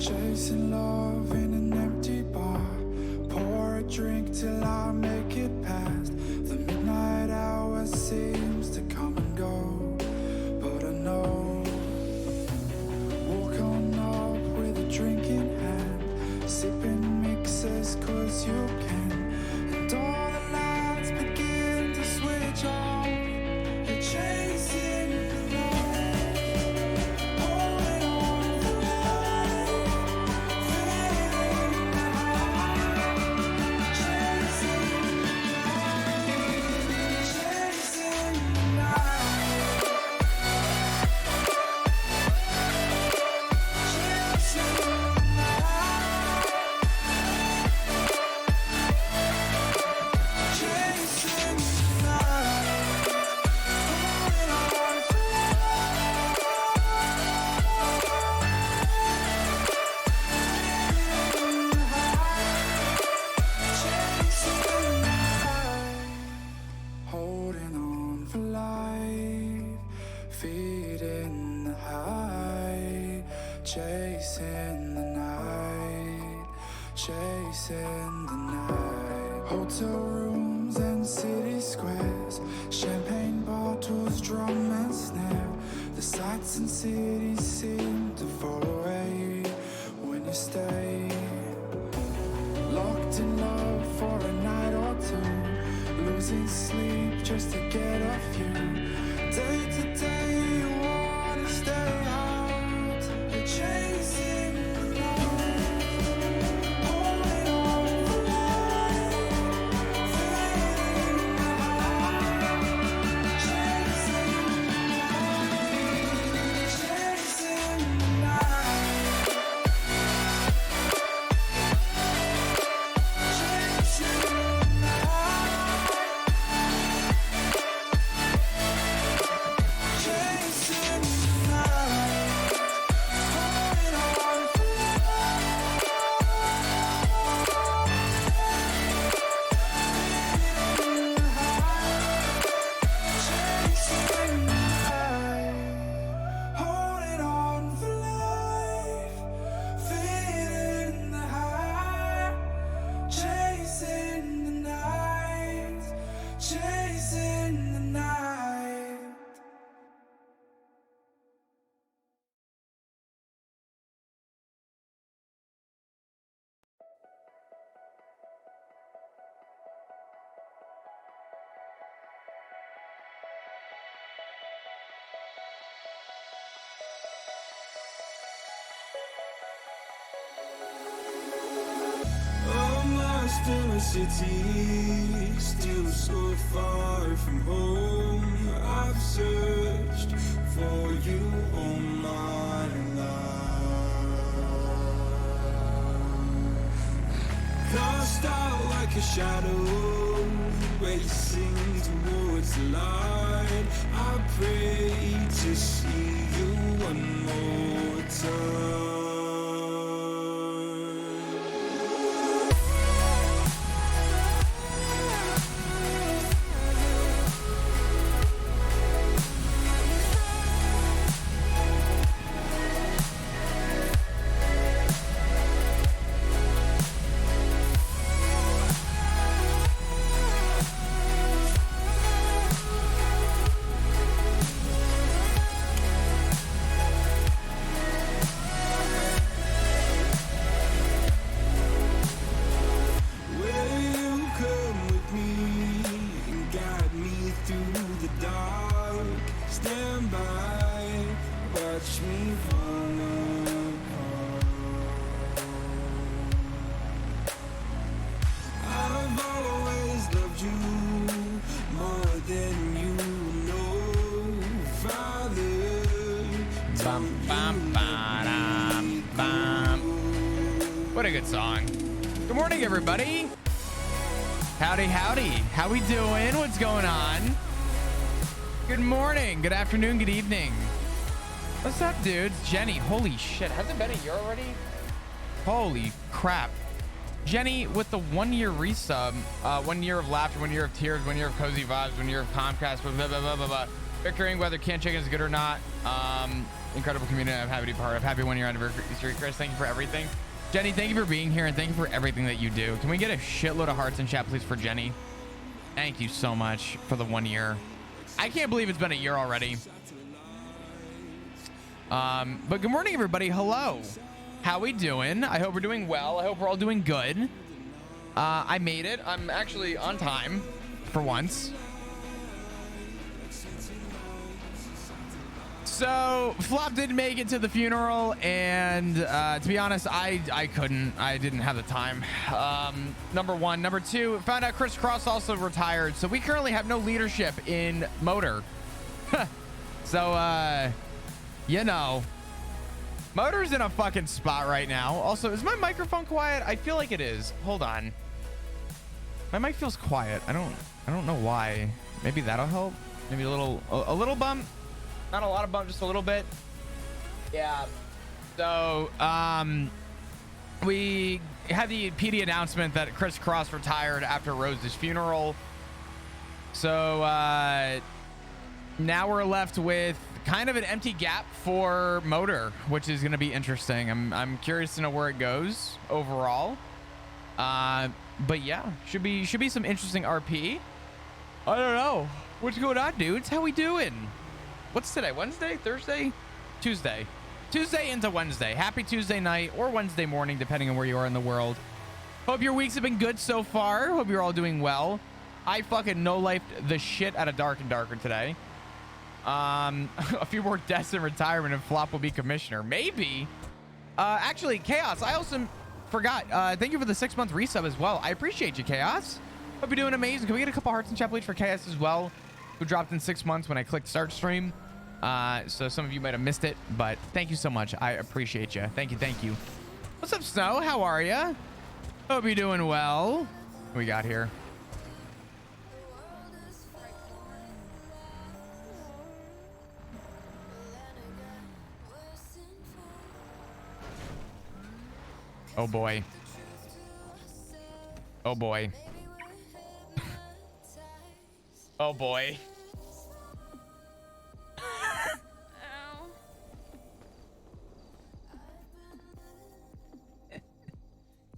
Chasing love in an empty bar. Pour a drink till I make it past. The midnight hour seems to come and go, but I know. Walk on up with a drink in hand, sipping mixes cause you can. And all the lights begin to switch off. You're chasing the night, holding on for life, feeling the high. Chasing the night, chasing the night, chasing the night, chasing the night, holding on for holding on for life, feeding the high, chasing the night, chasing the night. Hotel rooms and city squares, champagne bottles, drum and snare. The sights and cities seem to fall away when you stay. Locked in love for a night or two, losing sleep just to get off you. Day to day you wanna stay out. You're chasing the night, holding on for life, feeling the high. Chasing the night, chasing the night, chasing the night, chasing the night, holding on for life, feeling the high. Chasing the night, chasing the night. I'm lost in a city, still so far from home. I've searched for you all my life. Cast out like a shadow, racing towards the light. I pray to see you one more time. Will you come with me and guide me through the dark? Stand by, watch me fall apart. I've always loved you more than you know, Father. Bum, bum, ba-dum, bum. What a good song. Good morning, everybody. Howdy, howdy. How we doing? What's going on? Good morning, good afternoon, good evening. What's up, dudes? Jenny, holy shit. Has it been a year already? Holy crap. Jenny with the 1 year resub, 1 year of laughter, 1 year of tears, 1 year of cozy vibes, 1 year of Comcast, blah, blah, blah, blah, blah, blah. Bickering whether canned chicken is good or not. Incredible community I'm happy to be part of. Happy 1 year anniversary, Chris. Thank you for everything. Jenny, thank you for being here and thank you for everything that you do. Can we get a shitload of hearts in chat, please, for Jenny? Thank you so much for the 1 year. I can't believe it's been a year already. But good morning, everybody. Hello. How we doing? I hope we're doing well. I hope we're all doing good. I made it. I'm actually on time for once. So Flop did make it to the funeral, and to be honest, I couldn't. I didn't have the time. Number one. Number two, found out Chris Cross also retired, so we currently have no leadership in Motor. So you know, Motor's in a fucking spot right now. Also, is my microphone quiet? I feel like it is. Hold on. My mic feels quiet. I don't know why. Maybe that'll help. Maybe a little bump. Not a lot of bump, just a little bit. Yeah. So, we had the PD announcement that Chris Cross retired after Rose's funeral. So, now we're left with kind of an empty gap for Motor, which is going to be interesting. I'm curious to know where it goes overall. But yeah, should be some interesting RP. I don't know. What's going on, dudes? How we doing? What's today? Wednesday? Thursday? Tuesday. Tuesday into Wednesday. Happy Tuesday night or Wednesday morning, depending on where you are in the world. Hope your weeks have been good so far. Hope you're all doing well. I fucking no-lifed the shit out of Dark and Darker today. A few more deaths in retirement and Flop will be commissioner. Maybe. Actually, Chaos, I also forgot. Thank you for the 6-month resub as well. I appreciate you, Chaos. Hope you're doing amazing. Can we get a couple hearts in chat, please, for Chaos as well, who dropped in 6 months when I clicked start stream. So some of you might have missed it, but thank you so much. I appreciate you. Thank you. What's up, Snow? How are you? Hope you're doing well. What we got here? Oh boy. Oh boy. Oh boy.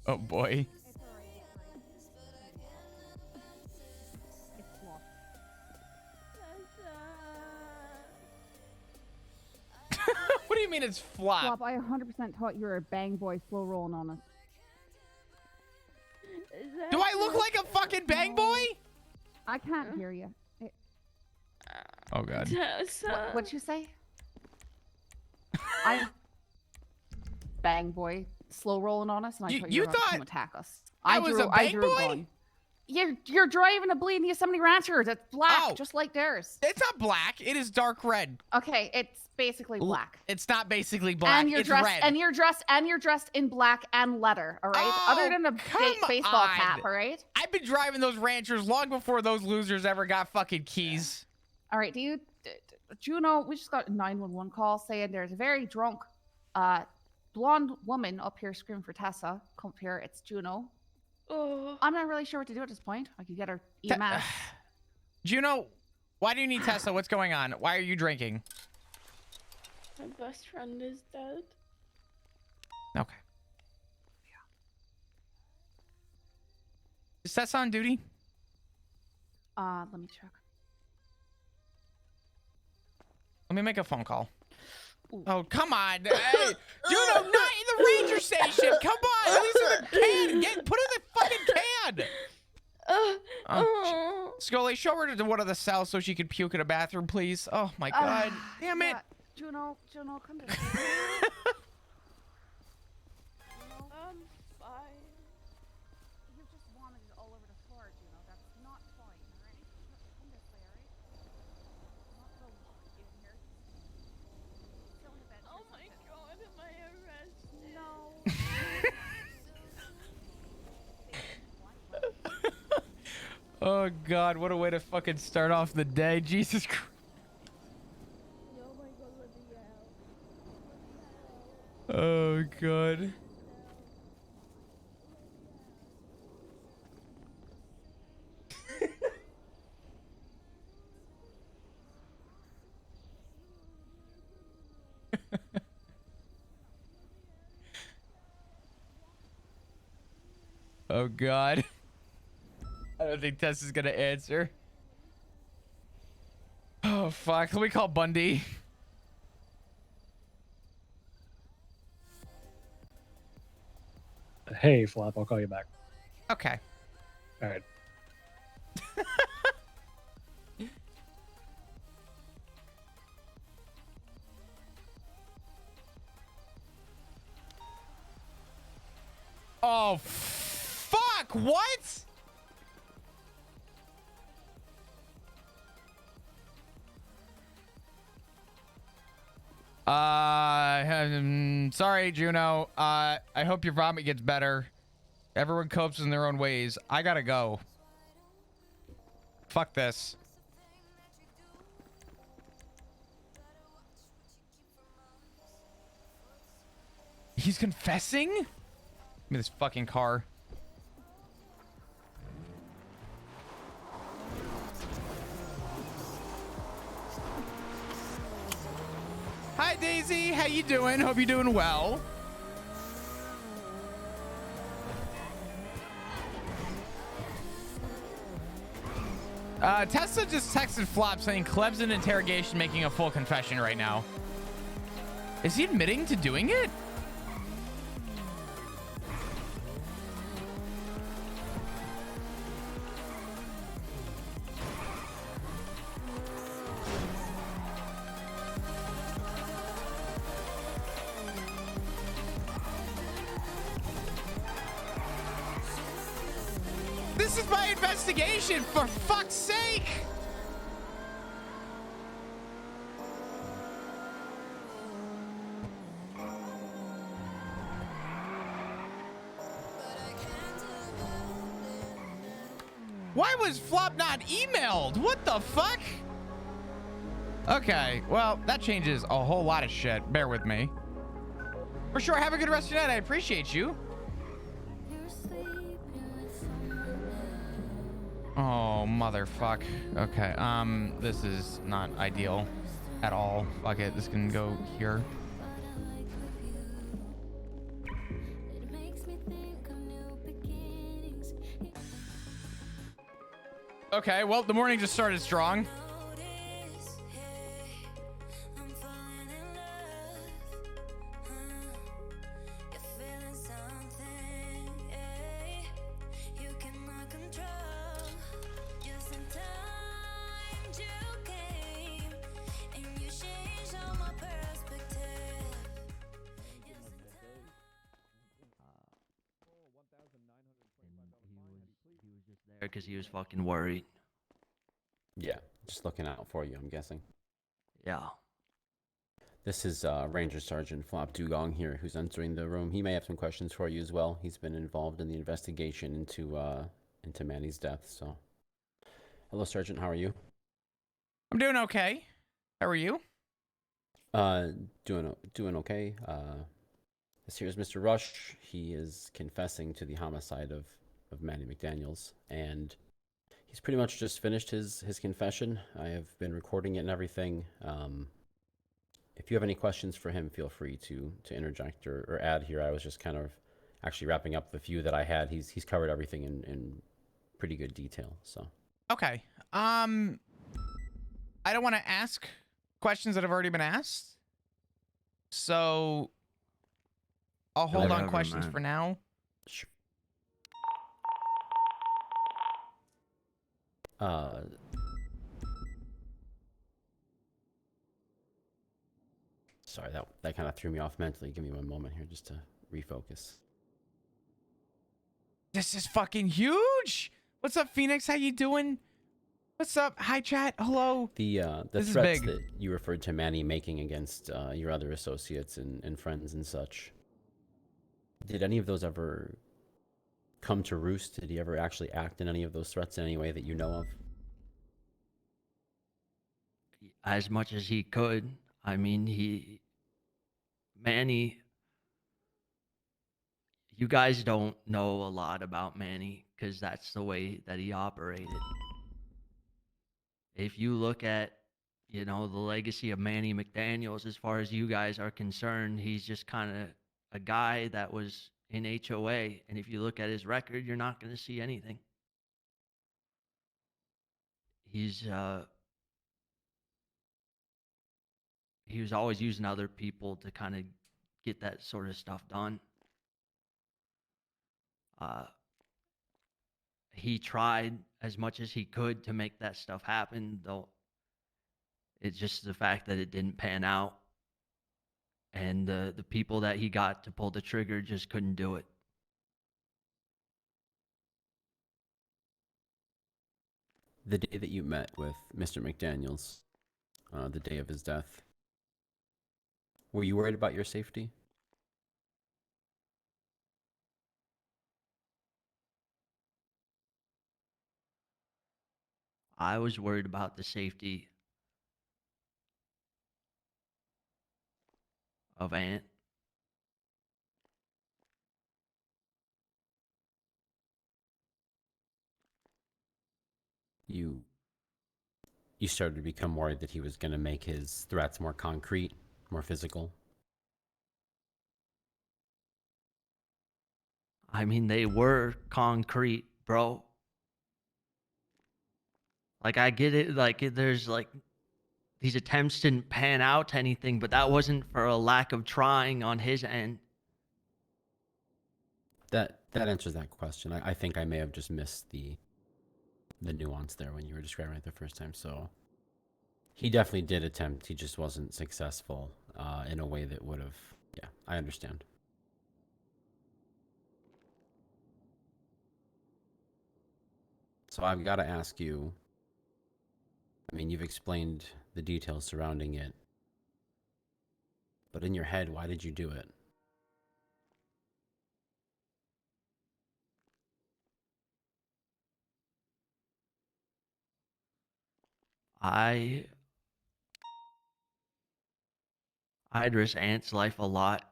Oh boy. What do you mean it's flop? Flop, I 100% thought you were a bang boy slow rolling on us. Do I look like a fucking bang boy? I can't hear you. Oh god. What'd you say? I bang boy slow rolling on us, and I thought you were about to come attack us. I was a bang boy? You're driving a bleeding Yosemite Rancher that's black, just like theirs. It's not black. It is dark red. Okay, it's basically black. It's not basically black. And it's red. And you're dressed in black and leather. All right. Oh, other than a baseball cap. All right. I've been driving those Ranchers long before those losers ever got fucking keys. All right. Do you know? We just got a 911 call saying there's a very drunk, blonde woman up here screaming for Tessa. Come up here. It's Juno. Oh. I'm not really sure what to do at this point. I could get her EMS. Juno, why do you need Tessa? What's going on? Why are you drinking? My best friend is dead. Okay. Yeah. Is Tessa on duty? Let me check. Let me make a phone call. Ooh. Oh, come on. Hey, Juno, not in the Ranger station. Come on. At least in the can. Put in the fucking can. Scully, show her to one of the cells so she can puke in a bathroom, please. Oh, my God. Damn it. Juno, come here. I'm fine. You just wanted it all over the floor, Juno. That's not fine, alright? Come this way, alright? Not so in here. Still in the bed. Oh my god, am I arrested? No. Oh, God. What a way to fucking start off the day. Jesus Christ. Oh, God. Oh God. I don't think Tess is gonna answer. Oh fuck. Let me call Bundy. Hey, Flop, I'll call you back. Okay. All right. Oh fuck. What? Sorry, Juno. I hope your vomit gets better. Everyone copes in their own ways. I gotta go. Fuck this. He's confessing? Give me this fucking car. Hi, Daisy. How you doing? Hope you're doing well. Tesla just texted Flop saying Kleb's in interrogation making a full confession right now. Is he admitting to doing it? This is my investigation, for fuck's sake! Why was Flop not emailed? What the fuck? Okay, well, that changes a whole lot of shit. Bear with me. For sure, have a good rest of your night. I appreciate you. Oh, motherfuck. Okay, this is not ideal at all. Fuck it, this can go here. Okay, well, the morning just started strong. Because he was fucking worried. Yeah, just looking out for you, I'm guessing. Yeah. This is Ranger Sergeant Flop Dugong here, who's entering the room. He may have some questions for you as well. He's been involved in the investigation into Manny's death. So, hello, Sergeant. How are you? I'm doing okay. How are you? Doing okay. This here is Mr. Rush. He is confessing to the homicide of Manny McDaniels, and he's pretty much just finished his confession. I have been recording it and everything. If you have any questions for him, feel free to interject or add here. I was just kind of actually wrapping up the few that I had. He's covered everything in pretty good detail. So okay. I don't want to ask questions that have already been asked, so I'll hold on questions for now. Sure. Sorry, that kind of threw me off mentally. Give me one moment here just to refocus. This is fucking huge. What's up, Phoenix? How you doing? What's up? Hi, chat. Hello. The This is threats big. that you referred to Manny making against your other associates and friends and such, did any of those ever come to roost? Did he ever actually act in any of those threats in any way that you know of? As much as he could. I mean, Manny, you guys don't know a lot about Manny because that's the way that he operated. If you look at, the legacy of Manny McDaniels, as far as you guys are concerned, he's just kind of a guy that was in HOA, and if you look at his record, you're not going to see anything. He's he was always using other people to kind of get that sort of stuff done. He tried as much as he could to make that stuff happen, though it's just the fact that it didn't pan out. And the people that he got to pull the trigger just couldn't do it. The day that you met with Mr. McDaniels, the day of his death, were you worried about your safety? I was worried about the safety of Ant. You started to become worried that he was going to make his threats more concrete, more physical. I mean, they were concrete, bro. Like, I get it. Like, there's like these attempts didn't pan out to anything, but that wasn't for a lack of trying on his end. That answers that question. I think I may have just missed the nuance there when you were describing it the first time. So he definitely did attempt. He just wasn't successful in a way that would have. Yeah, I understand. So I've got to ask you. I mean, you've explained the details surrounding it, but in your head, why did you do it? I'd risk Ant's life a lot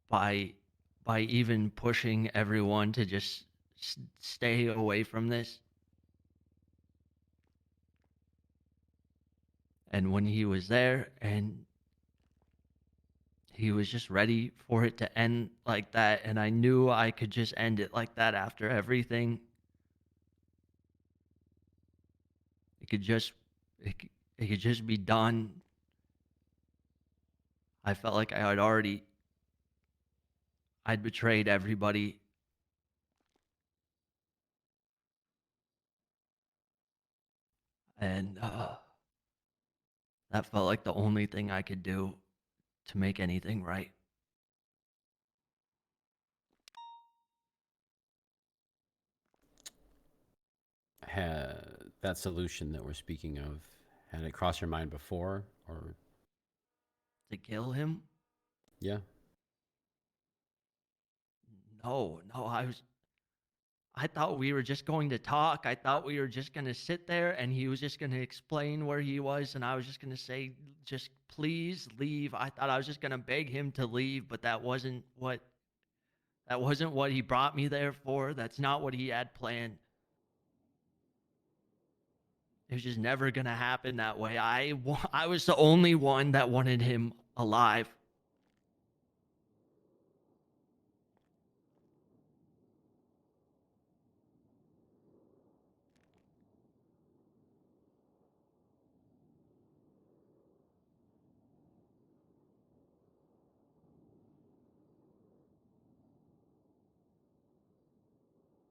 by even pushing everyone to just stay away from this. And when he was there and he was just ready for it to end like that, and I knew I could just end it like that after everything. It could just it could just be done. I felt like I'd betrayed everybody. And that felt like the only thing I could do to make anything right. Had that solution that we're speaking of, had it crossed your mind before, or To kill him? yeah? No, I thought we were just going to talk. I thought we were just going to sit there and he was just going to explain where he was and I was just going to say, just please leave. I thought I was just going to beg him to leave, but that wasn't what he brought me there for. That's not what he had planned. It was just never going to happen that way. I was the only one that wanted him alive.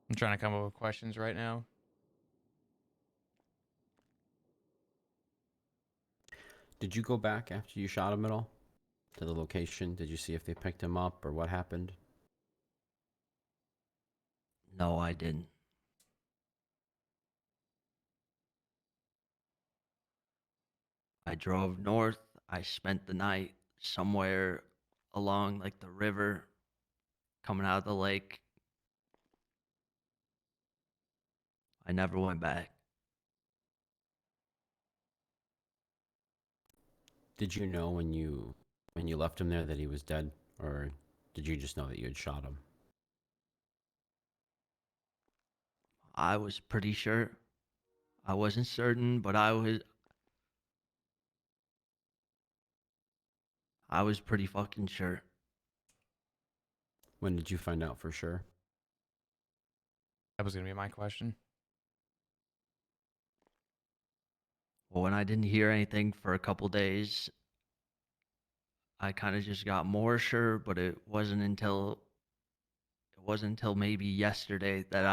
I'm trying to come up with questions right now. Did you go back after you shot him at all to the location? Did you see if they picked him up or what happened? No, I didn't. I drove north. I spent the night somewhere along like the river coming out of the lake. I never went back. Did you know when you left him there that he was dead, or did you just know that you had shot him? I was pretty sure. I wasn't certain, but I was pretty fucking sure. When did you find out for sure? That was gonna be my question. Well, when I didn't hear anything for a couple days, I kind of just got more sure, but it wasn't until maybe yesterday that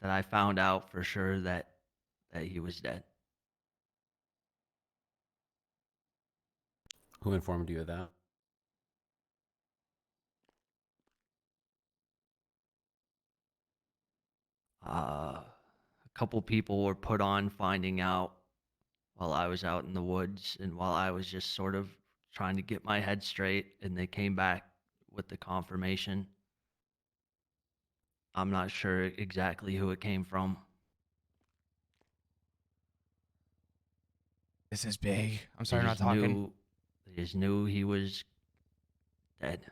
I found out for sure that he was dead. Who informed you of that? A couple people were put on finding out while I was out in the woods and while I was just sort of trying to get my head straight, and they came back with the confirmation. I'm not sure exactly who it came from. This is big. I'm They sorry, I'm not just talking. knew he was dead.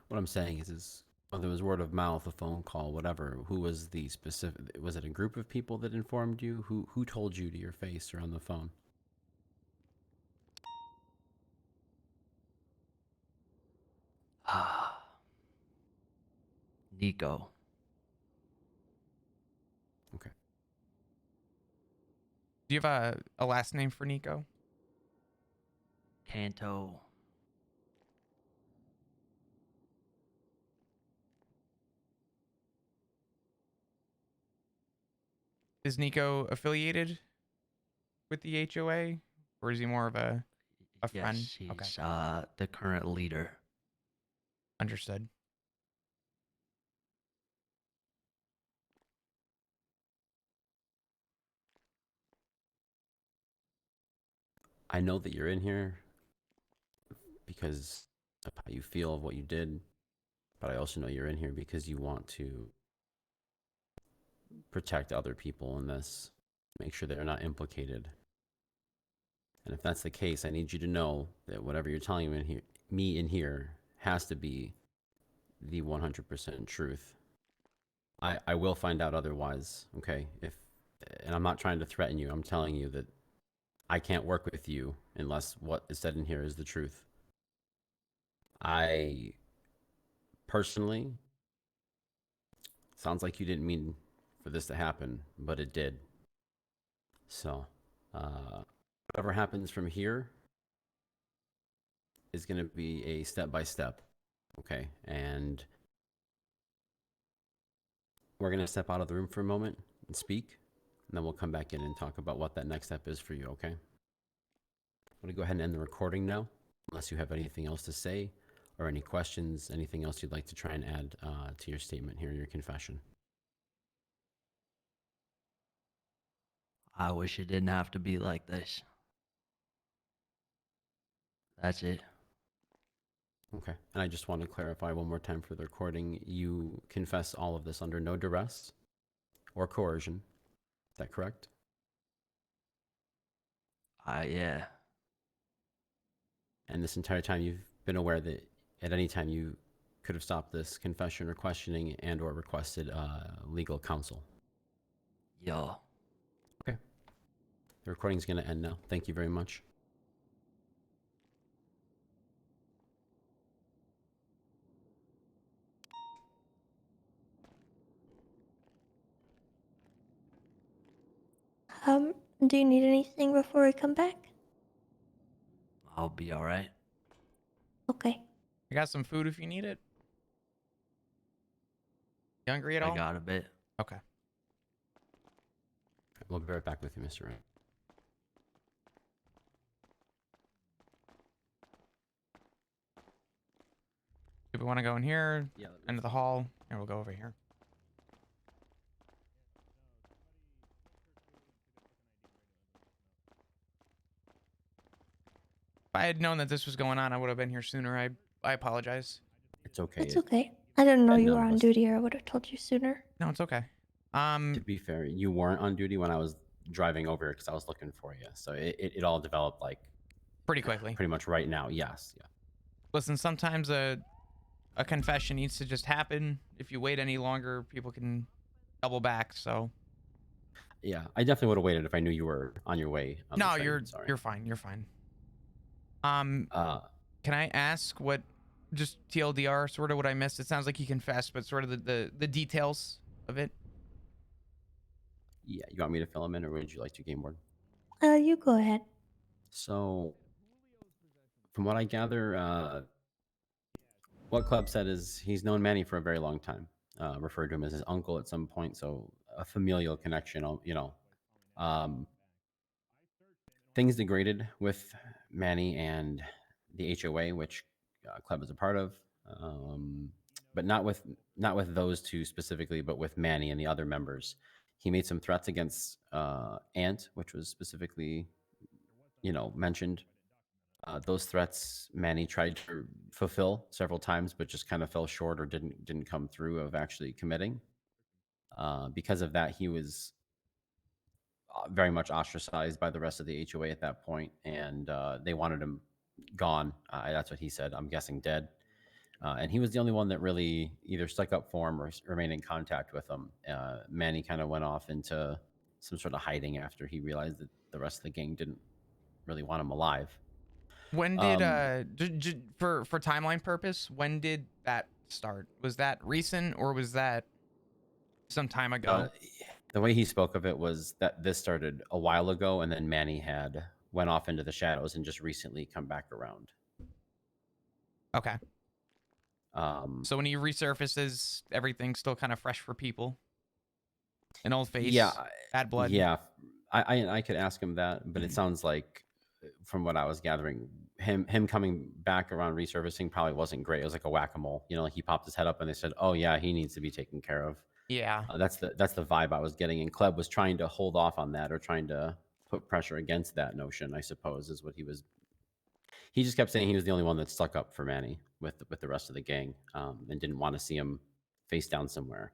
What I'm saying is whether it was word of mouth, a phone call, whatever, who was the specific? Was it a group of people that informed you? Who told you to your face or on the phone? Nico. Okay. Do you have a last name for Nico? Canto. Is Nico affiliated with the HOA, or is he more of a friend? Yes, he's Okay, the current leader. understood. I know that you're in here because of how you feel of what you did, but I also know you're in here because you want to protect other people in this, make sure they're not implicated. And if that's the case, I need you to know that whatever you're telling me in here has to be the 100% truth. I will find out otherwise, okay? And I'm not trying to threaten you. I'm telling you that I can't work with you unless what is said in here is the truth. I personally, sounds like you didn't mean for this to happen, but it did. So, whatever happens from here is going to be a step by step, okay? And we're going to step out of the room for a moment and speak, and then we'll come back in and talk about what that next step is for you, okay? I'm going to go ahead and end the recording now, unless you have anything else to say or any questions, anything else you'd like to try and add to your statement here, your confession. I wish it didn't have to be like this. That's it. Okay. And I just want to clarify one more time for the recording. You confess all of this under no duress or coercion. Is that correct? Yeah. And this entire time you've been aware that at any time you could have stopped this confession or questioning and or requested legal counsel. Yo. Okay. The recording's going to end now. Thank you very much. Do you need anything before we come back? I'll be all right. Okay. I got some food if you need it. You hungry at I all? got a bit. Okay. We'll be right back with you, Mr. Wright. Do we want to go in here, Yeah. into the hall, and we'll go over here? If I had known that this was going on, I would have been here sooner. I apologize. It's okay. It's okay. I didn't know and you none were of on us- duty, or I would have told you sooner. No, it's okay. To be fair, you weren't on duty when I was driving over because I was looking for you. So it all developed like pretty quickly. pretty much right now. Yes. Yeah. Listen, sometimes a confession needs to just happen. If you wait any longer, people can double back. So Yeah. I definitely would have waited if I knew you were on your way. On the no, train. you're Sorry. you're fine. You're fine. Uh, Can I ask what, just TLDR, sort of what I missed? It sounds like he confessed, but sort of the details of it. Yeah, you want me to fill him in, or would you like to, Game Board? You go ahead. So, from what I gather, what Club said is he's known Manny for a very long time. Referred to him as his uncle at some point, so a familial connection. Things degraded with Manny and the HOA, which Club is a part of, but not with those two specifically, but with Manny and the other members. He made some threats against Ant, which was specifically, mentioned. Those threats Manny tried to fulfill several times, but just kind of fell short or didn't come through of actually committing. Because of that, he was very much ostracized by the rest of the HOA at that point, and they wanted him gone. That's what he said. I'm guessing dead. And he was the only one that really either stuck up for him or remained in contact with him. Manny kind of went off into some sort of hiding after he realized that the rest of the gang didn't really want him alive. When did for timeline purpose, when did that start? Was that recent or was that some time ago? The way he spoke of it was that this started a while ago, and then Manny had went off into the shadows and just recently come back around. Okay. So when he resurfaces, everything's still kind of fresh for people. An old face. Yeah, bad blood. Yeah, I could ask him that, but it sounds like, from what I was gathering, him coming back around resurfacing probably wasn't great. It was like a whack-a-mole. Like he popped his head up and they said, "Oh yeah, he needs to be taken care of." Yeah. That's the vibe I was getting, and Kleb was trying to hold off on that, or trying to put pressure against that notion, I suppose, is what he was. He just kept saying he was the only one that stuck up for Manny with the rest of the gang, and didn't want to see him face down somewhere.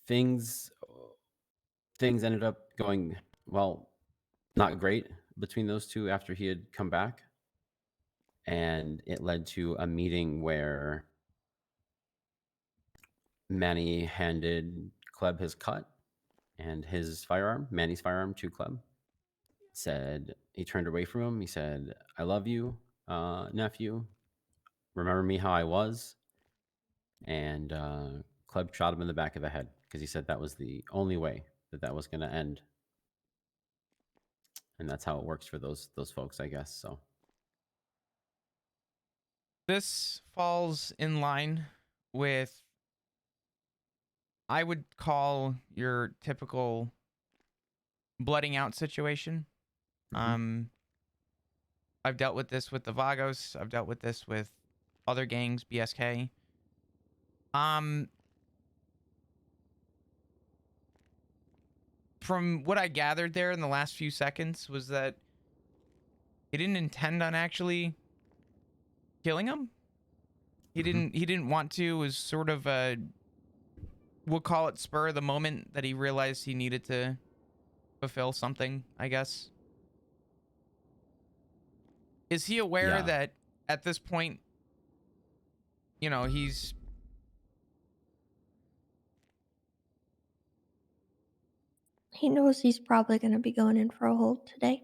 Things ended up going, well, not great between those two after he had come back, and it led to a meeting where Manny handed Kleb his cut and his firearm, Manny's firearm, to Kleb. Said, he turned away from him. He said, "I love you, nephew. Remember me how I was." And Kleb shot him in the back of the head because he said that was the only way that was going to end. And that's how it works for those folks, I guess. So this falls in line with, I would call, your typical blooding out situation. I've dealt with this with the Vagos. I've dealt with this with other gangs, BSK. From what I gathered there in the last few seconds was that he didn't intend on actually killing him. He didn't want to. It was sort of a, we'll call it spur of the moment, that he realized he needed to fulfill something, I guess. Is he aware that at this point, he's... He knows he's probably going to be going in for a hold today.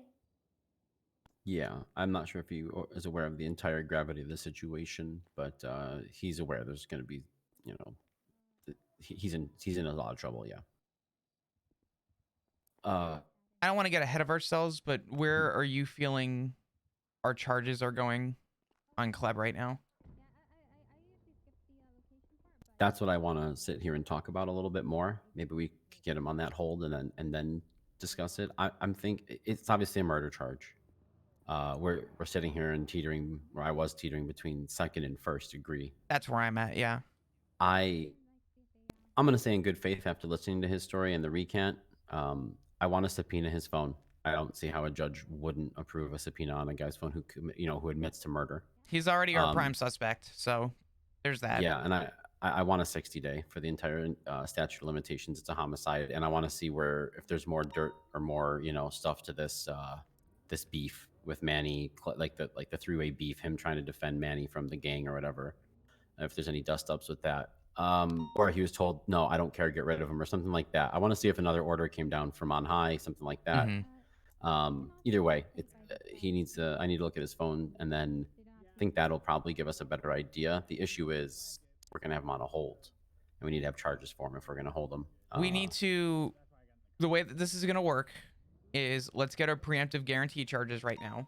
yeah, I'm not sure if he is aware of the entire gravity of the situation, but he's aware there's going to be, he's in a lot of trouble. Yeah. I don't want to get ahead of ourselves, but where are you feeling our charges are going on Kleb right now? That's what I want to sit here and talk about a little bit more. Maybe we could get him on that hold and then discuss it. I'm think it's obviously a murder charge. We're sitting here and teetering, or I was teetering, between second and first degree. That's where I'm at. Yeah. I'm gonna say, in good faith, after listening to his story and the recant, I want to subpoena his phone. I don't see how a judge wouldn't approve a subpoena on a guy's phone who admits to murder. He's already our prime suspect, so there's that. Yeah, and I want a 60-day for the entire statute of limitations. It's a homicide, and I want to see if there's more dirt or more stuff to this this beef with Manny, like the three-way beef, him trying to defend Manny from the gang or whatever. If there's any dust ups with that, or he was told, "No, I don't care, get rid of him," or something like that. I want to see if another order came down from on high, something like that. Either way, he needs to. I need to look at his phone, and then I think that'll probably give us a better idea. The issue is we're gonna have him on a hold, and we need to have charges for him if we're gonna hold him. We need to. The way that this is going to work is let's get our preemptive guarantee charges right now.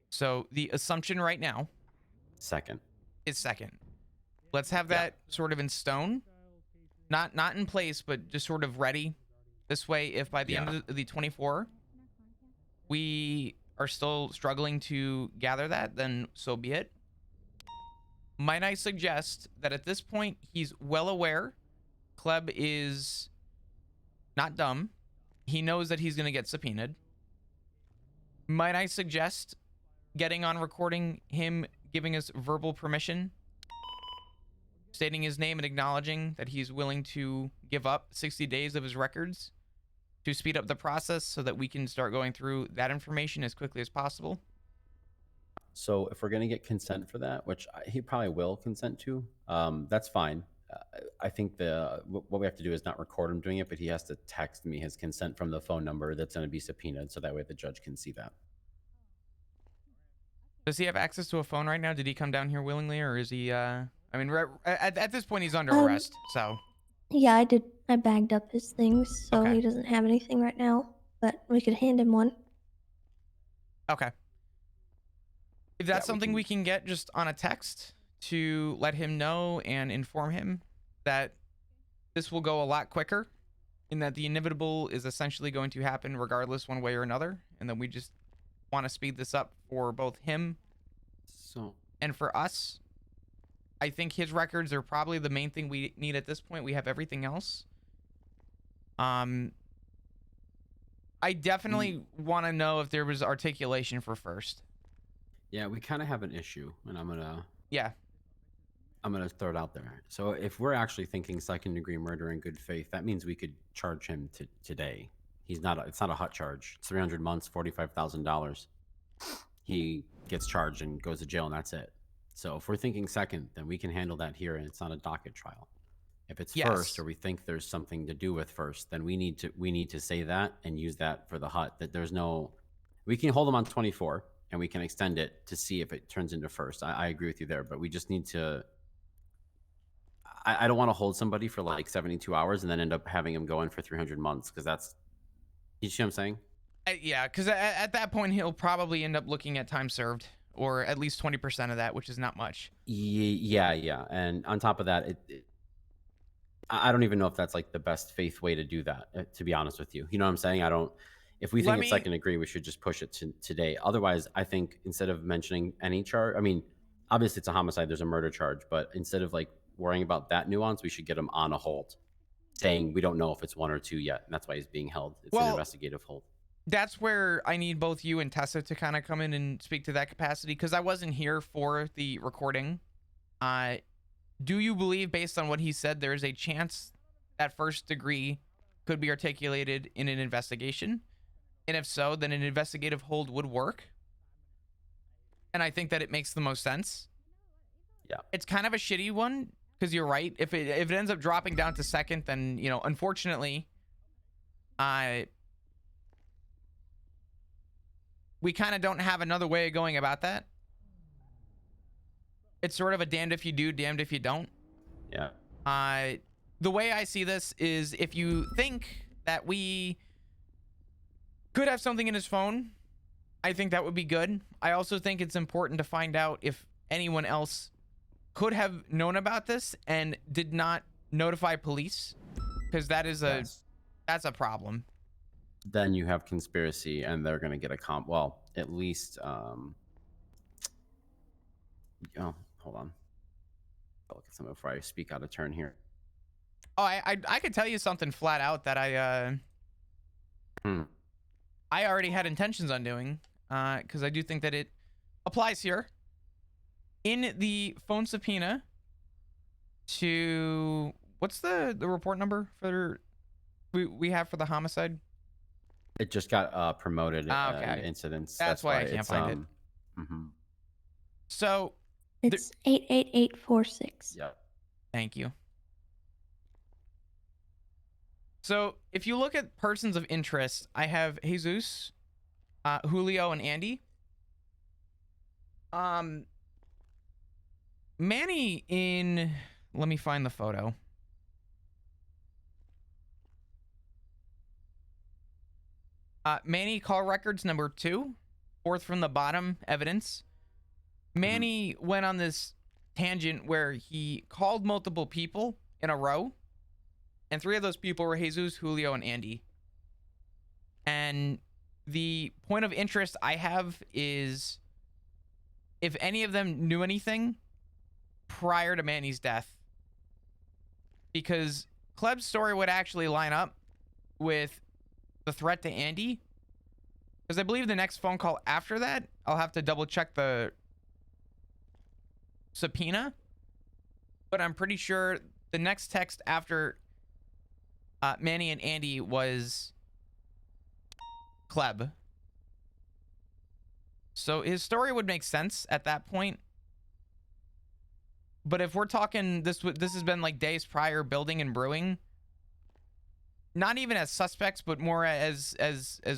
So the assumption right now Second. is second. Let's have that sort of in stone, not in place, but just sort of ready. This way, if by the end of the 24, we are still struggling to gather that, then so be it. Might I suggest that at this point, he's well aware Kleb is not dumb. He knows that he's going to get subpoenaed. Might I suggest getting on recording him giving us verbal permission, stating his name and acknowledging that he's willing to give up 60 days of his records to speed up the process so that we can start going through that information as quickly as possible? So if we're gonna get consent for that, which he probably will consent to, that's fine. I think what we have to do is not record him doing it, but he has to text me his consent from the phone number that's going to be subpoenaed, so that way the judge can see that. Does he have access to a phone right now? Did he come down here willingly, or is he? I mean, at this point, he's under arrest. So. Yeah, I did. I bagged up his things, so Okay. he doesn't have anything right now. But we could hand him one. Okay. If that's something we can get just on a text to let him know and inform him that this will go a lot quicker, and that the inevitable is essentially going to happen regardless one way or another, and that we just want to speed this up for both him and for us. I think his records are probably the main thing we need at this point. We have everything else. I definitely want to know if there was articulation for first. Yeah, we kind of have an issue, and I'm gonna throw it out there. So if we're actually thinking second-degree murder in good faith, that means we could charge him today. It's not a hot charge. It's 300 months, $45,000. He gets charged and goes to jail, and that's it. So if we're thinking second, then we can handle that here, and it's not a docket trial. If it's first, or we think there's something to do with first, then we need to say that and use that for the hut. That we can hold him on 24, and we can extend it to see if it turns into first. I agree with you there, but we just need to. I don't want to hold somebody for like 72 hours and then end up having him go in for 300 months, because that's. You see what I'm saying? Yeah, because at that point, he'll probably end up looking at time served, or at least 20% of that, which is not much. Yeah. And on top of that, I don't even know if that's like the best faith way to do that, to be honest with you. You know what I'm saying? If we think it's second degree, we should just push it to today. Otherwise, I think instead of mentioning any charge, I mean, obviously it's a homicide, there's a murder charge, but instead of like worrying about that nuance, we should get him on a hold, saying we don't know if it's one or two yet, and that's why he's being held. It's an investigative hold. That's where I need both you and Tessa to kind of come in and speak to that capacity, because I wasn't here for the recording. Do you believe, based on what he said, there is a chance that first degree could be articulated in an investigation? And if so, then an investigative hold would work. And I think that it makes the most sense. Yeah. It's kind of a shitty one, because you're right. If it ends up dropping down to second, then, unfortunately, we kind of don't have another way of going about that. It's sort of a damned if you do, damned if you don't. Yeah. The way I see this is, if you think that we could have something in his phone, I think that would be good. I also think it's important to find out if anyone else could have known about this and did not notify police, because that is that's a problem. Then you have conspiracy, and they're going to get at least hold on. I'll look at something before I speak out of turn here. Oh, I could tell you something flat out that I already had intentions on doing, because I do think that it applies here. In the phone subpoena to, what's the report number for we have for the homicide? It just got promoted okay. incidents. That's why I can't find it. So it's 88846. Yep. Thank you. So if you look at persons of interest, I have Jesus, Julio and Andy. Manny in, let me find the photo. Manny call records number 2, fourth from the bottom, evidence. Manny went on this tangent where he called multiple people in a row, and 3 of those people were Jesus, Julio, and Andy. And the point of interest I have is if any of them knew anything prior to Manny's death, because Kleb's story would actually line up with the threat to Andy, because I believe the next phone call after that, I'll have to double check the subpoena, but I'm pretty sure the next text after Manny and Andy was Kleb. So his story would make sense at that point. But if we're talking, this has been like days prior, building and brewing, not even as suspects, but more as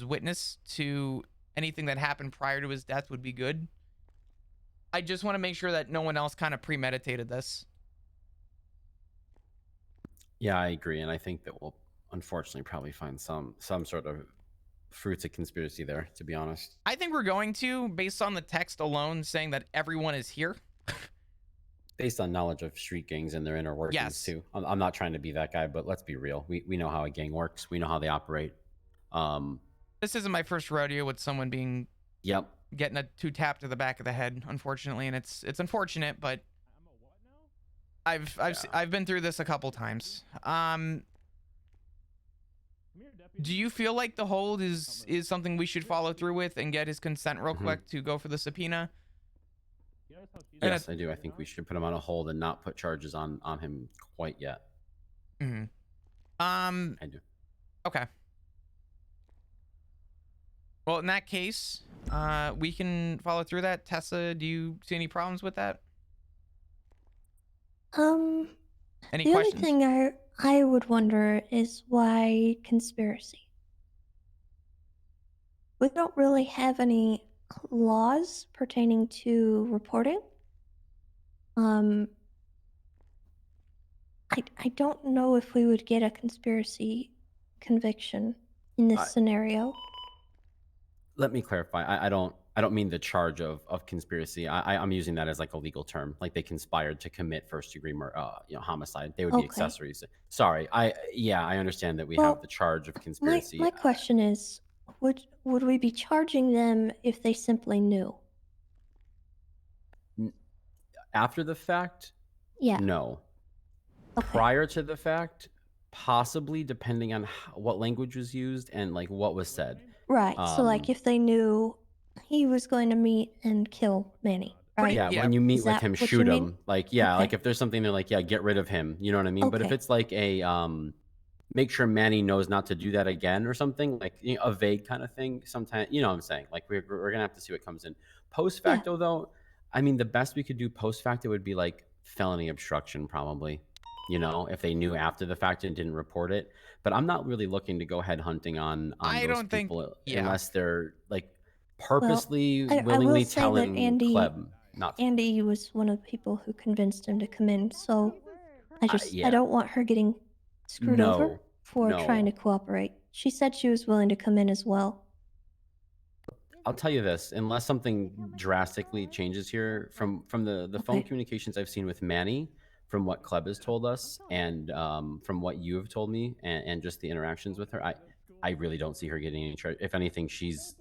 witness to anything that happened prior to his death would be good. I just want to make sure that no one else kind of premeditated this. Yeah, I agree, and I think that we'll unfortunately probably find some sort of fruits of conspiracy there, to be honest. I think we're going to, based on the text alone saying that everyone is here. Based on knowledge of street gangs and their inner workings, Yes. too. I'm not trying to be that guy, but let's be real. We know how a gang works. We know how they operate. This isn't my first rodeo with someone being getting a 2 tap to the back of the head, unfortunately, and it's unfortunate, but I've been through this a couple times. Do you feel like the hold is something we should follow through with and get his consent real quick to go for the subpoena? Yes, I do. I think we should put him on a hold and not put charges on him quite yet. I do. Okay. Well, in that case, we can follow through that. Tessa, do you see any problems with that? Any the questions? only thing I would wonder is why conspiracy? We don't really have any laws pertaining to reporting. I don't know if we would get a conspiracy conviction in this scenario. Let me clarify. I don't mean the charge of conspiracy. I'm using that as like a legal term, like they conspired to commit first-degree homicide. They would be accessories. Sorry. I understand that we have the charge of conspiracy. My question is, would we be charging them if they simply knew? After the fact? Yeah. No. Okay. Prior to the fact, possibly, depending on what language was used and like what was said. Right. So like if they knew he was going to meet and kill Manny, right? Yeah, when you meet Is with that him, what you shoot mean? him. Like, yeah, Okay. like if there's something they're like, yeah, get rid of him. You know what I mean? But if Okay. it's like a make sure Manny knows not to do that again or something, like a vague kind of thing, sometimes, you know what I'm saying? Like we're gonna have to see what comes in. Post facto though, I mean the best we could do post facto would be like felony obstruction probably. You know, if they knew after the fact and didn't report it. But I'm not really looking to go head hunting on those people unless they're like purposely, willingly telling Kleb not to. Andy was one of the people who convinced him to come in, so I don't want her getting screwed over for trying to cooperate. She said she was willing to come in as well. I'll tell you this, unless something drastically changes here from the phone communications I've seen with Manny, from what Kleb has told us, and from what you have told me, and just the interactions with her, I really don't see her getting any charge. If anything, she's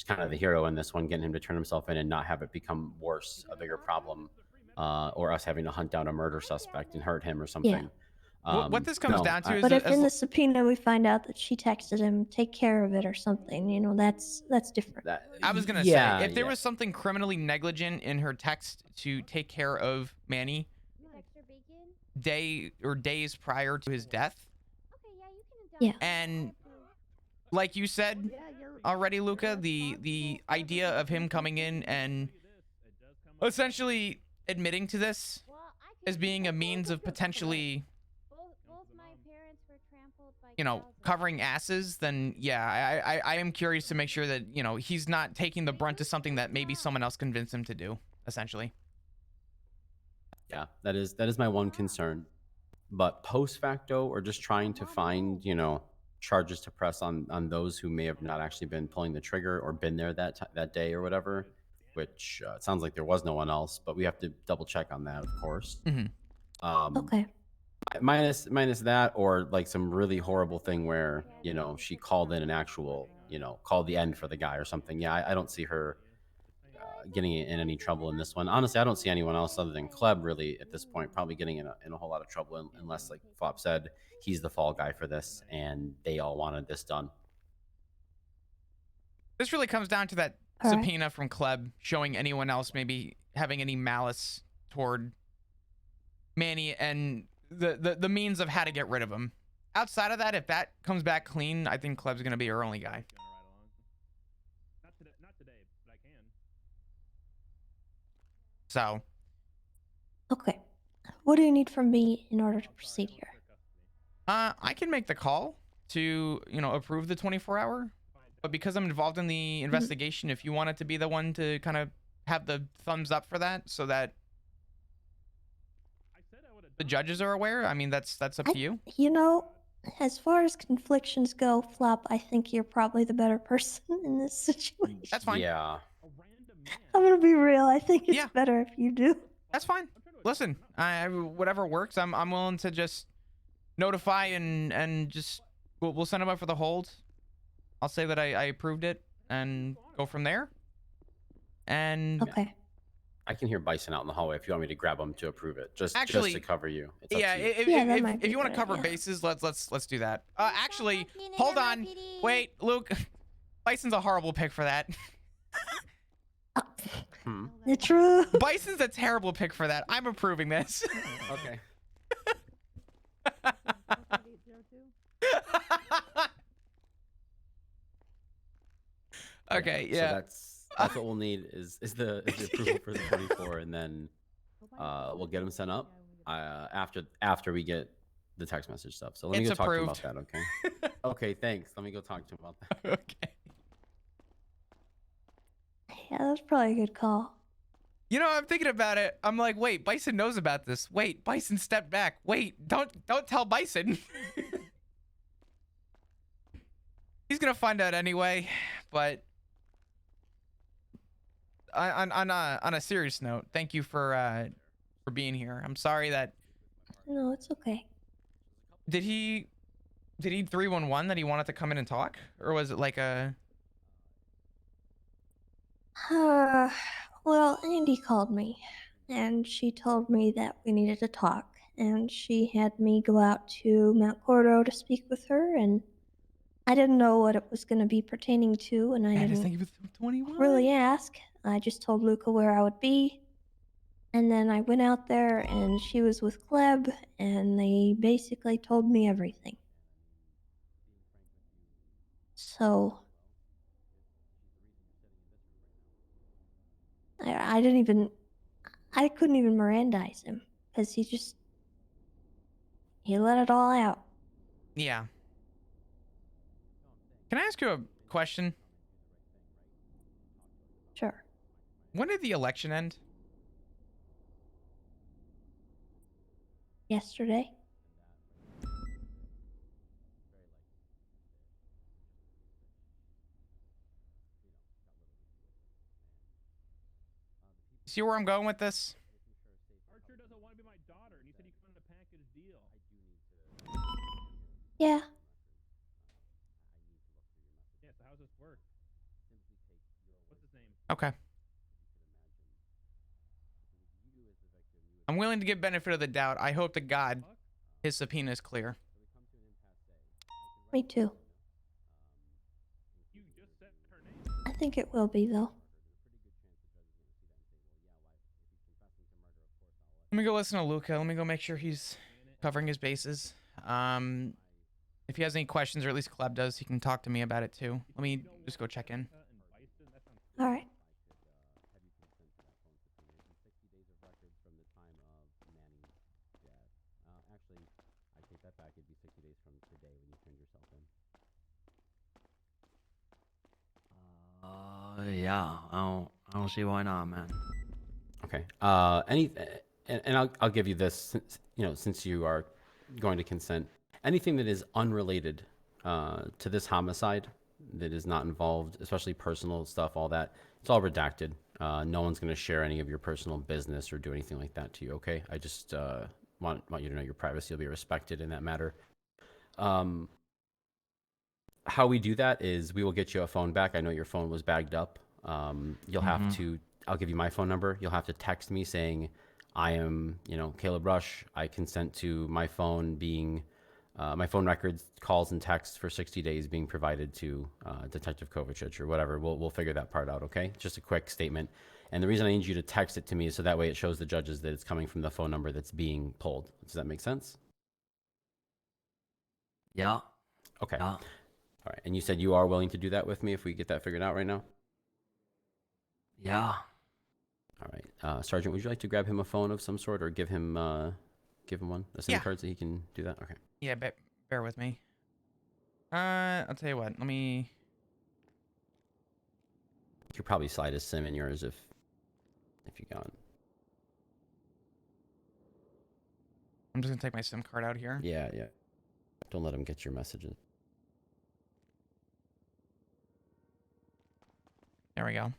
kind of the hero in this one, getting him to turn himself in and not have it become worse, a bigger problem, or us having to hunt down a murder suspect and hurt him or something. What this comes down to is but if in the subpoena we find out that she texted him, take care of it or something, you know, that's different. I was gonna say, if there was something criminally negligent in her text to take care of Manny days prior to his death, and like you said already, Luca, the idea of him coming in and essentially admitting to this as being a means of potentially Both my parents were trampled by you know, covering asses, then yeah, I am curious to make sure that, you know, he's not taking the brunt of something that maybe someone else convinced him to do, essentially. Yeah, that is my one concern. But post facto, or just trying to find, you know, charges to press on those who may have not actually been pulling the trigger or been there that day or whatever. Which it sounds like there was no one else, but we have to double check on that, of course. Okay. Minus that, or like some really horrible thing where, you know, she called in an actual, you know, called the end for the guy or something. Yeah, I don't see her getting in any trouble in this one. Honestly, I don't see anyone else other than Kleb really at this point probably getting in a whole lot of trouble, unless, like Flop said, he's the fall guy for this and they all wanted this done. This really comes down to that All right. subpoena from Kleb showing anyone else maybe having any malice toward Manny and the means of how to get rid of him. Outside of that, if that comes back clean, I think Kleb's gonna be our only guy. So Okay. What do you need from me in order to proceed here? I can make the call to, you know, approve the 24-hour, but because I'm involved in the investigation, if you wanted to be the one to kind of have the thumbs up for that, so that the judges are aware, I mean, that's up to you. You know, as far as conflictions go, Flop, I think you're probably the better person in this situation. That's fine. Yeah. I'm gonna be real. I think it's better if you do. That's fine. Listen, whatever works. I'm willing to just notify and just we'll send him up for the hold. I'll say that I approved it and go from there. And Okay. I can hear Bison out in the hallway if you want me to grab him to approve it. Just to cover you. It's up yeah, to you. if you want to cover bases, let's do that. Actually, hold on. Wait, Luke. Bison's a horrible pick for that. The truth. Bison's a terrible pick for that. I'm approving this. Okay. Okay, So that's what we'll need is the approval for the 24, and then we'll get them sent up after we get the text message stuff. So let me go talk to him about that. Okay. Okay. Thanks. Let me go talk to him about that. Okay. Yeah, that's probably a good call. You know, I'm thinking about it. I'm like, wait, Bison knows about this. Wait, Bison, step back. Wait, don't tell Bison. He's gonna find out anyway. But on a serious note, thank you for being here. I'm sorry that. No, it's okay. Did he 311 that he wanted to come in and talk, or was it like a? Well, Andy called me, and she told me that we needed to talk, and she had me go out to Mount Cordo to speak with her, and I didn't know what it was going to be pertaining to, and I didn't really ask. I just told Luca where I would be, and then I went out there, and she was with Gleb, and they basically told me everything. So I couldn't even Mirandize him because he let it all out. Yeah. Can I ask you a question? Sure. When did the election end? Yesterday. See where I'm going with this? Archer doesn't want to be my daughter, and you said you wanted a package deal. Yeah. Yeah, so how's this work? What's his name? Okay. I'm willing to give benefit of the doubt. I hope to God his subpoena is clear. Me too. You just said her name. I think it will be, though. Let me go listen to Luca. Let me go make sure he's covering his bases. If he has any questions, or at least Kleb does, he can talk to me about it too. Let me just go check in. All right. Actually, I take that back. It'd be 60 days from today when you turned yourself Yeah, I don't see why not, man. Okay. And I'll give you this, since you are going to consent. Anything that is unrelated to this homicide, that is not involved, especially personal stuff, all that, it's all redacted. No one's going to share any of your personal business or do anything like that to you. Okay. I just want you to know your privacy will be respected in that matter. How we do that is we will get you a phone back. I know your phone was bagged up. You'll have to, I'll give you my phone number. You'll have to text me saying, I am, Caleb Rush. I consent to my phone being, my phone records, calls, and texts for 60 days being provided to Detective Kovacic or whatever. We'll figure that part out, okay? Just a quick statement. And the reason I need you to text it to me is so that way it shows the judges that it's coming from the phone number that's being pulled. Does that make sense? Yeah. Okay. Yeah. All right. And you said you are willing to do that with me if we get that figured out right now? Yeah. All right. Sergeant, would you like to grab him a phone of some sort or give him one, a SIM Yeah. card so he can do that? Okay. Yeah, bear with me. I'll tell you what. Let me. You could probably slide a SIM in yours if you got. I'm just gonna take my SIM card out here. Yeah, yeah. Don't let him get your messages. There we go.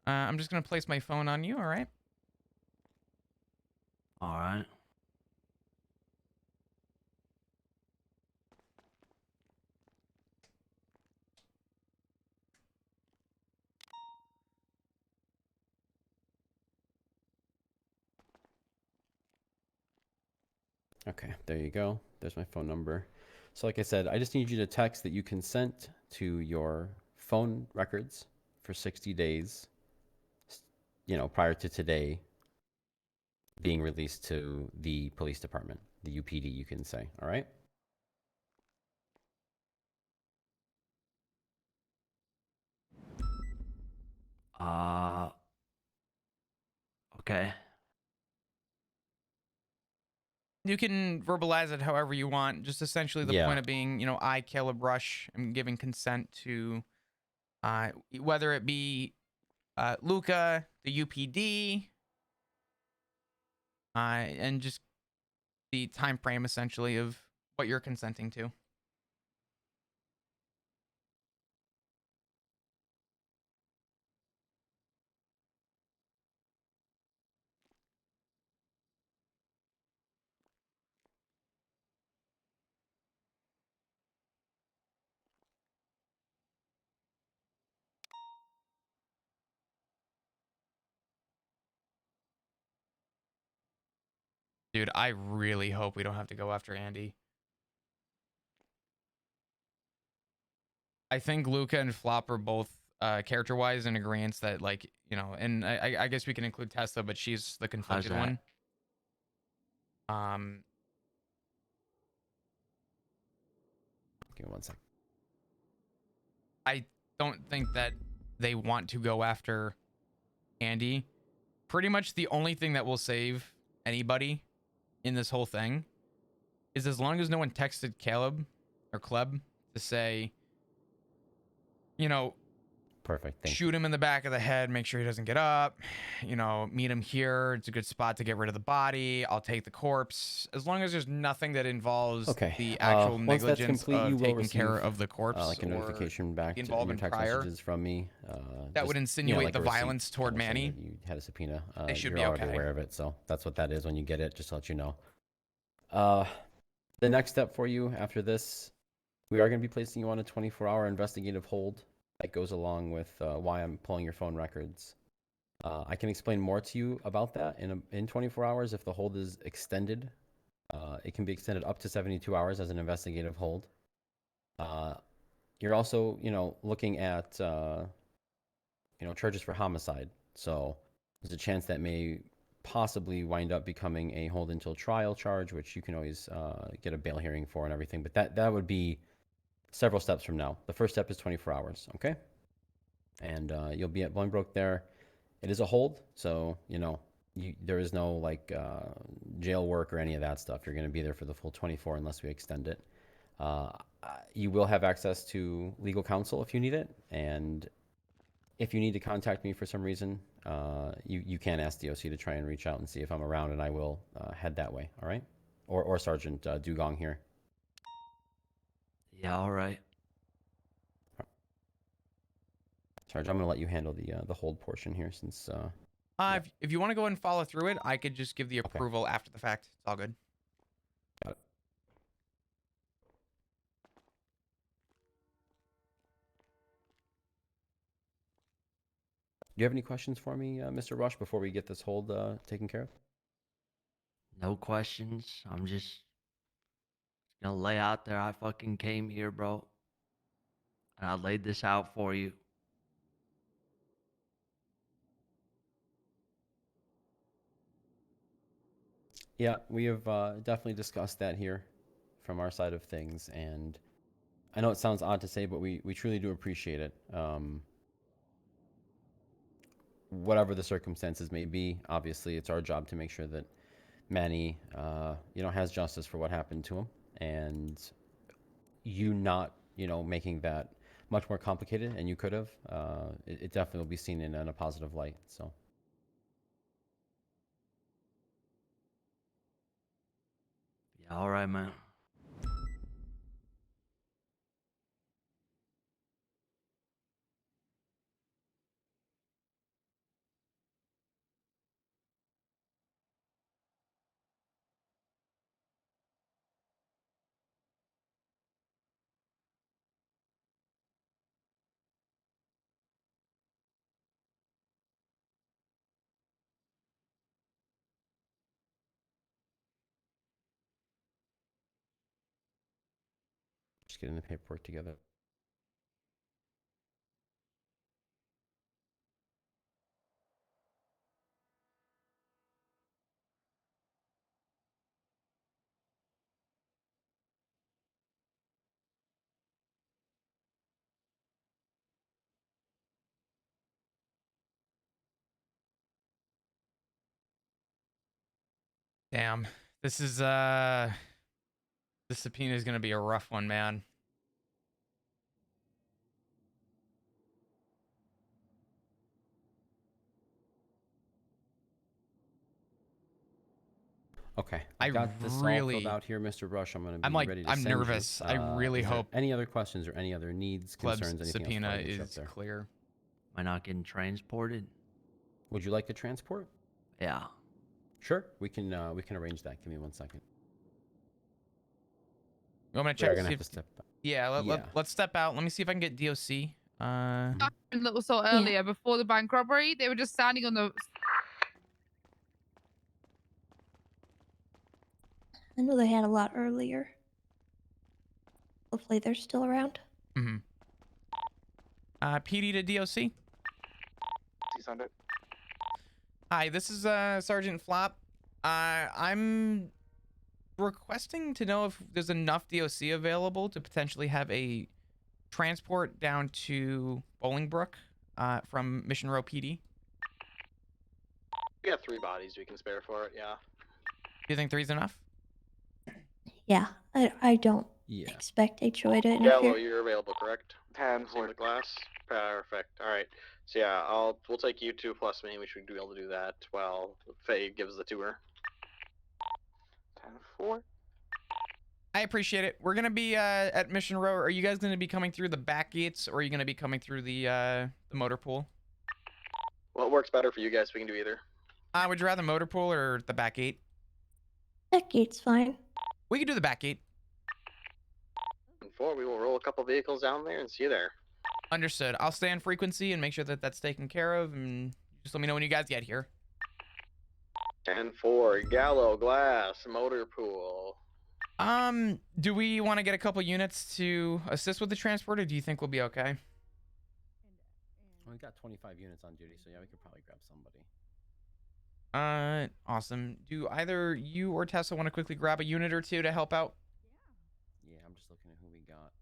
I'm just gonna place my phone on you. All right. All right. Okay, there you go. There's my phone number. So like I said, I just need you to text that you consent to your phone records for 60 days, prior to today being released to the police department, the UPD, you can say. All right? Okay. You can verbalize it however you want. Just essentially the Yeah. point of being, I, Caleb Rush, am giving consent to, whether it be Luca, the UPD, and just the time frame essentially of what you're consenting to. Dude, I really hope we don't have to go after Andy. I think Luca and Flop are both character-wise in agreement that, and I guess we can include Tessa, but she's the conflicted that? one. Give me one sec. I don't think that they want to go after Andy. Pretty much the only thing that will save anybody in this whole thing is as long as no one texted Caleb or Kleb to say, Perfect. Thank you. shoot him in the back of the head, make sure he doesn't get up, meet him here. It's a good spot to get rid of the body. I'll take the corpse. As long as there's nothing that involves Okay. the actual Once that's negligence complete, you of will taking care receive, of the corpse, like a or notification back the to your involvement text prior messages from me. that would insinuate like the a receipt, violence toward saying Manny. that you had a subpoena. They should You're be already okay. aware of it, so that's what that is when you get it. Just to let you know. The next step for you after this, we are going to be placing you on a 24-hour investigative hold. That goes along with why I'm pulling your phone records. I can explain more to you about that in 24 hours if the hold is extended. It can be extended up to 72 hours as an investigative hold. You're also, looking at, charges for homicide. So there's a chance that may possibly wind up becoming a hold until trial charge, which you can always get a bail hearing for and everything. But that would be several steps from now. The first step is 24 hours, okay? And you'll be at Bolingbroke there. It is a hold, so, there is no, jail work or any of that stuff. You're going to be there for the full 24 unless we extend it. You will have access to legal counsel if you need it, and if you need to contact me for some reason, you can ask DOC to try and reach out and see if I'm around, and I will head that way. All right, or Sergeant Dugong here. Yeah, all right. Sarge, I'm gonna let you handle the hold portion here since. Yeah. If you want to go and follow through it, I could just give the Okay. approval after the fact. It's all good. Got it. Do you have any questions for me, Mr. Rush, before we get this hold taken care of? No questions. I'm just gonna lay out there. I fucking came here, bro. And I laid this out for you. Yeah, we have definitely discussed that here from our side of things, and I know it sounds odd to say, but we truly do appreciate it. Whatever the circumstances may be, obviously it's our job to make sure that Manny, has justice for what happened to him, and you not, making that much more complicated, and you could have, it definitely will be seen in a positive light. So. Yeah, all right, man. Just getting the paperwork together. Damn. This is this subpoena is gonna be a rough one, man. Okay, I I've got this all filled really, out here, Mr. Rush. I'm going to I'm be like, ready to I'm send you. nervous. I really Is there hope any other questions or any other needs, Club's concerns, anything else subpoena before I get you up is there? clear. Am I not getting transported? Would you like to transport? Yeah. Sure, we can arrange that. Give me 1 second. You want me to We check are to gonna see have if, to step. yeah, Yeah. let's step out. Let me see if I can get DOC. That was so earlier before the bank robbery. They were just standing on the. I know they had a lot earlier. Hopefully they're still around. Mm-hmm. PD to DOC. Hi, this is Sergeant Flop. I'm requesting to know if there's enough DOC available to potentially have a transport down to Bolingbrook from Mission Row PD. We have 3 bodies we can spare for it, yeah. Do you think 3's enough? Yeah, I don't Yeah. expect HOA to Gallo, interfere. you're available, correct? 10 See the glass? Perfect. Alright. So yeah, we'll take you 2 plus me. We should be able to do that while Faye gives the tour. 10-4. I appreciate it. We're gonna be at Mission Row. Are you guys gonna be coming through the back gates, or are you gonna be coming through the motor pool? What works better for you guys? We can do either. Would you rather motor pool or the back gate? That gate's fine. We can do the back gate. And 4, we will roll a couple vehicles down there and see you there. Understood. I'll stay on frequency and make sure that that's taken care of, and just let me know when you guys get here. 10-4, Gallo, glass, motor pool. Do we want to get a couple units to assist with the transport, or do you think we'll be okay? Well, we got 25 units on duty, so yeah, we could probably grab somebody. Awesome. Do either you or Tessa want to quickly grab a unit or two to help out? Yeah, I'm just looking at who we got.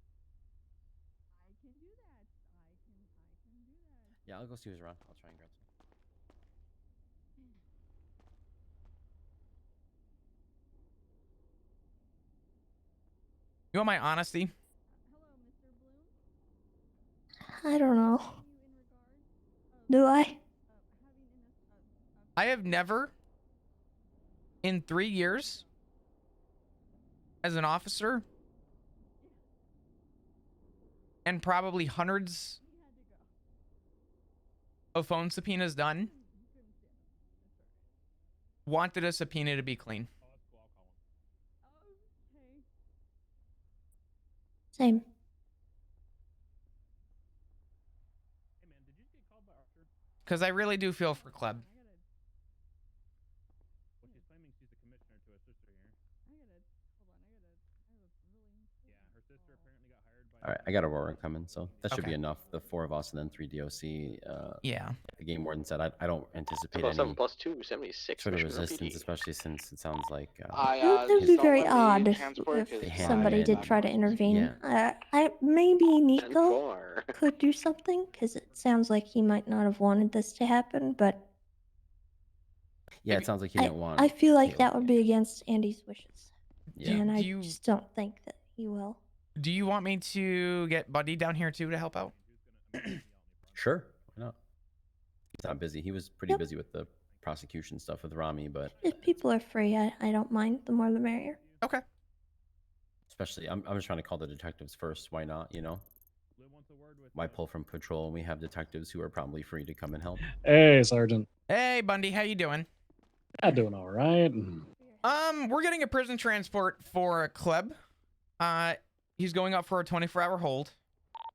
Yeah, I'll go see who's around. I'll try and grab some. You want my honesty? I don't know. Do I? I have never, in 3 years, as an officer, and probably hundreds of phone subpoenas done, wanted a subpoena to be clean. Same. Because I really do feel for Kleb. Well, she's claiming she's the commissioner to her sister here. Yeah, her sister apparently got hired by. All right, I got Aurora coming, so that should Okay. be enough. The 4 of us and then 3 DOC. Yeah. The game warden said I don't anticipate Plus 7 any plus 2, 76. sort of Michigan resistance, PD. especially since it sounds like It would be his- very don't let odd me if, transport, 'cause They it's had somebody been- did try to intervene. Yeah. Maybe Nico 10-4. could do something, because it sounds like he might not have wanted this to happen, but Yeah, it sounds like he I, didn't want. I feel like Caleb. that would be against Andy's wishes. Yeah. And I Do you- just don't think that he will. Do you want me to get Buddy down here too to help out? Sure, why not? He's not busy. He was pretty Yep. busy with the prosecution stuff with Rami, but If people are free, I don't mind. The more the merrier. Okay. especially I'm just trying to call the detectives first. Why not? You know, why pull from patrol when we have detectives who are probably free to come and help? Hey, Sergeant. Hey, Bundy, how you doing? I'm doing all right. We're getting a prison transport for Kleb. He's going up for a 24-hour hold.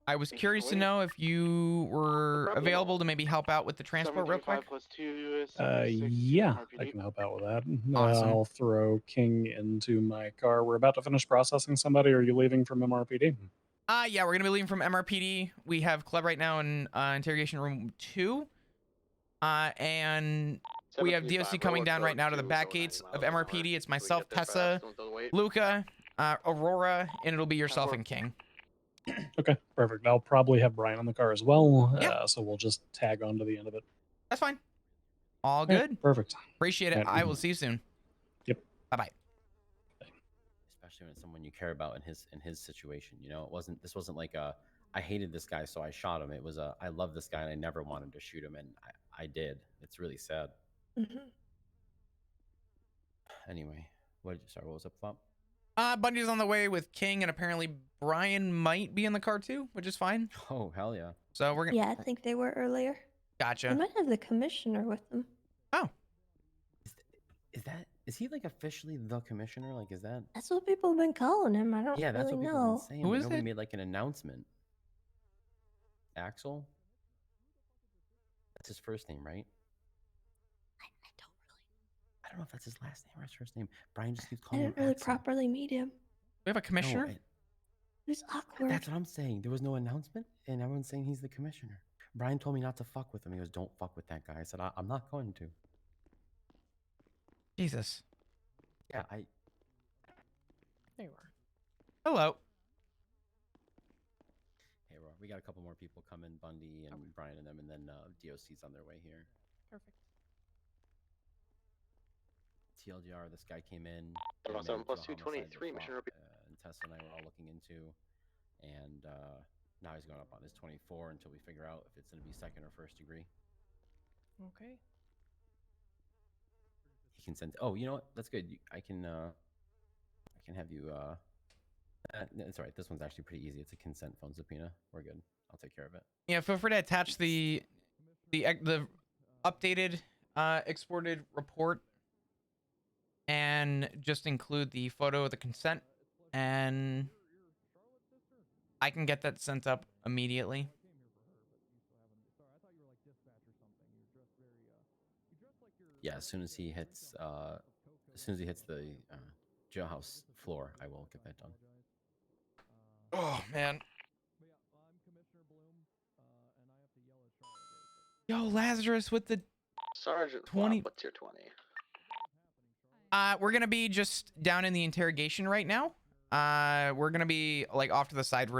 I was curious to know if you were available to maybe help out with the transport real quick. 735 + 2 is Yeah, I RPD. can help out with that. Awesome. I'll throw King into my car. We're about to finish processing somebody. Are you leaving from MRPD? Yeah, we're gonna be leaving from MRPD. We have Kleb right now in interrogation room 2. And we have 735, DOC coming let's down go right now to the 2, back so gates 90 of miles an hour. MRPD. It's So we myself, get there Tessa, fast, don't wait. Luca, Aurora, and it'll be yourself and King. Okay, perfect. I'll probably have Brian in the car as well. Yeah. So we'll just tag on to the end of it. That's fine. All Okay, good. perfect. Appreciate it. Right. I will see you soon. Yep. Bye-bye. Especially when it's someone you care about in his situation. You know, this wasn't like a I hated this guy so I shot him. It was a I love this guy and I never wanted to shoot him, and I did. It's really sad. Mm-hmm. Anyway, what was up, Flop? Bundy's on the way with King, and apparently Brian might be in the car too, which is fine. Oh, hell yeah. So we're gonna. Yeah, I think they were earlier. They Gotcha. might have the commissioner with them. Oh, Is he like officially the commissioner? Like, is that? That's what people have been calling him. I don't Yeah, that's really what people have know. been saying. Who but is nobody it? made like an announcement. Axel? That's his first name, right? I don't know if that's his last name or his first name. Brian just keeps I calling him didn't really Axel. properly meet him. we have a commissioner. No, It was awkward. that's what I'm saying. There was no announcement, and everyone's saying he's the commissioner. Brian told me not to fuck with him. He goes, "Don't fuck with that guy." I said, "I'm not going to." Jesus. Yeah, There you are. Hello. Hey, Roy, we got a couple more people coming, Bundy and Brian and them, and then DOC's on their way here. Perfect. TLDR, this guy came in. 7 plus 2, homicide 23, that Mission Flop, repeat. and Tessa and I were all looking into, and now he's going up on his 24 until we figure out if it's going to be second or first degree. Okay. He can send. Oh, you know what? That's good. I can have you. It's all right. This one's actually pretty easy. It's a consent phone subpoena. We're good. I'll take care of it. Yeah, feel free to attach the updated exported report, and just include the photo of the consent, and I can get that sent up immediately. Yeah, as soon as he hits the jailhouse floor, I will get that done. Oh man. Yo, Lazarus with the Sergeant 20. Flop, what's your 20? We're gonna be just down in the interrogation right now. We're gonna be like off to the side room.